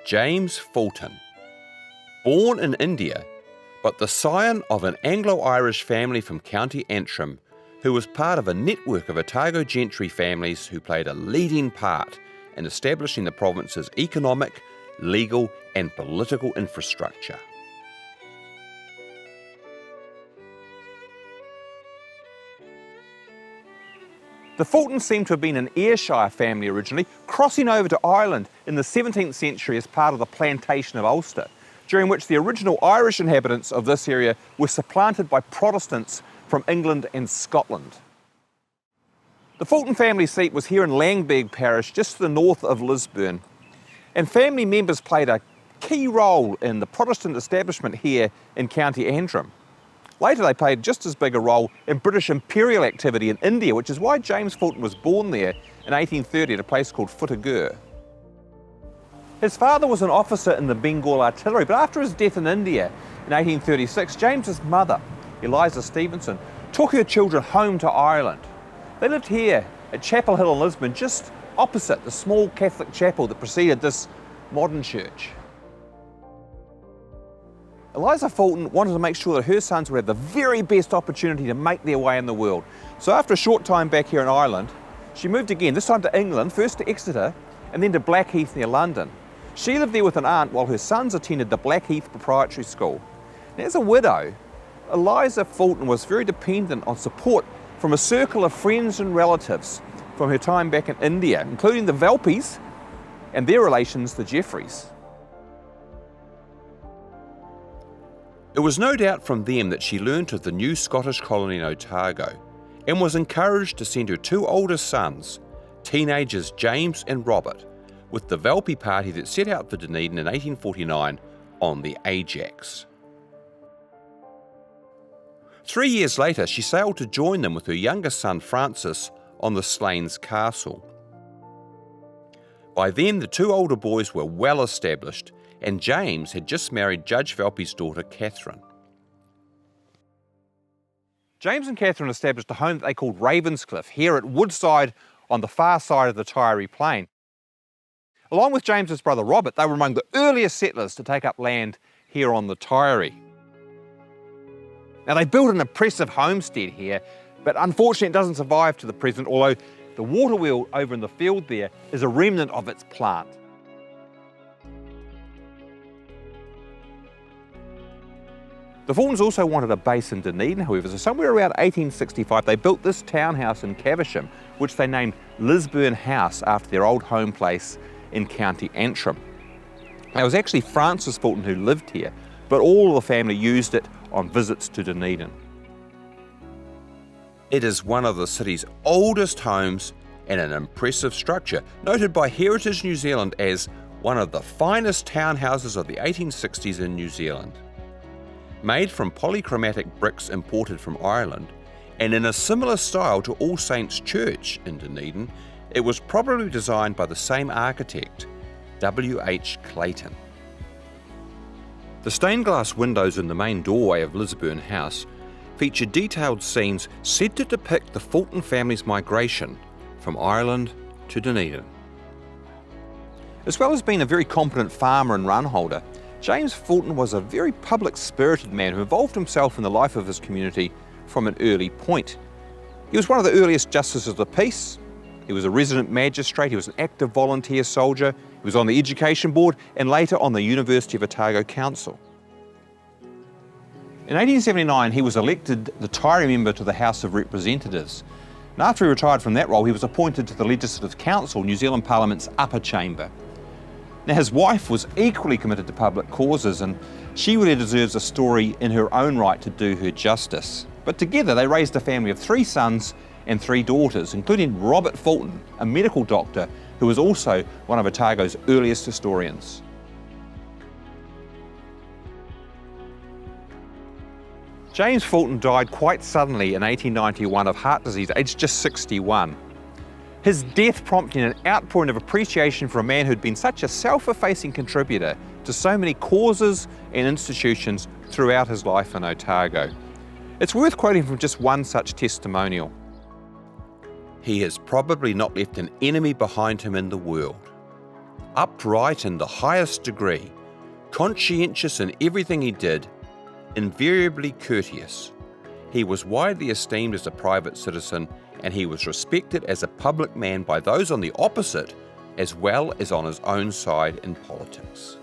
James Fulton. Born in India, but the scion of an Anglo-Irish family from County Antrim, who was part of a network of Otago gentry families who played a leading part in establishing the province's economic, legal and political infrastructure. The Fultons seem to have been an Ayrshire family originally, crossing over to Ireland in the 17th century as part of the plantation of Ulster, during which the original Irish inhabitants of this area were supplanted by Protestants from England and Scotland. The Fulton family seat was here in Langberg parish, just to the north of Lisburn, and family members played a key role in the Protestant establishment here in County Antrim. Later they played just as big a role in British imperial activity in India, which is why James Fulton was born there in 1830 at a place called Otago. His father was an officer in the Bengal artillery, but after his death in India in 1836, James's mother, Eliza Stevenson, took her children home to Ireland. They lived here at Chapel Hill in Lisbon, just opposite the small Catholic chapel that preceded this modern church. Eliza Fulton wanted to make sure that her sons would have the very best opportunity to make their way in the world. So after a short time back here in Ireland, she moved again, this time to England, first to Exeter and then to Blackheath near London. She lived there with an aunt while her sons attended the Blackheath Preparatory School. Now, as a widow, Eliza Fulton was very dependent on support from a circle of friends and relatives from her time back in India, including the Velpes and their relations, the Jeffreys. It was no doubt from them that she learnt of the new Scottish colony in Otago and was encouraged to send her two oldest sons, teenagers James and Robert, with the Velpe party that set out for Dunedin in 1849 on the Ajax. 3 years later, she sailed to join them with her youngest son Francis on the Slains Castle. By then, the two older boys were well established, and James had just married Judge Velpe's daughter, Catherine. James and Catherine established a home that they called Ravenscliffe, here at Woodside on the far side of the Taieri plain. Along with James's brother Robert, they were among the earliest settlers to take up land here on the Taieri. Now, they built an impressive homestead here, but unfortunately it doesn't survive to the present, although the water wheel over in the field there is a remnant of its plant. The Fultons also wanted a base in Dunedin, however, so somewhere around 1865 they built this townhouse in Caversham, which they named Lisburn House after their old home place in County Antrim. Now, it was actually Francis Fulton who lived here, but all of the family used it on visits to Dunedin. It is one of the city's oldest homes and an impressive structure, noted by Heritage New Zealand as one of the finest townhouses of the 1860s in New Zealand. Made from polychromatic bricks imported from Ireland, and in a similar style to All Saints Church in Dunedin, it was probably designed by the same architect, W.H. Clayton. The stained glass windows in the main doorway of Lisburn House feature detailed scenes said to depict the Fulton family's migration from Ireland to Dunedin. As well as being a very competent farmer and runholder, James Fulton was a very public-spirited man who involved himself in the life of his community from an early point. He was one of the earliest justices of the peace, he was a resident magistrate, he was an active volunteer soldier, he was on the Education Board and later on the University of Otago Council. In 1879 he was elected the Taieri member to the House of Representatives, and after he retired from that role he was appointed to the Legislative Council, New Zealand Parliament's upper chamber. Now, his wife was equally committed to public causes, and she really deserves a story in her own right to do her justice. But together they raised a family of 3 sons and 3 daughters, including Robert Fulton, a medical doctor who was also one of Otago's earliest historians. James Fulton died quite suddenly in 1891 of heart disease, aged just 61. His death prompting an outpouring of appreciation for a man who'd been such a self-effacing contributor to so many causes and institutions throughout his life in Otago. It's worth quoting from just one such testimonial. He has probably not left an enemy behind him in the world. upright in the highest degree, conscientious in everything he did, invariably courteous. He was widely esteemed as a private citizen, and he was respected as a public man by those on the opposite as well as on his own side in politics.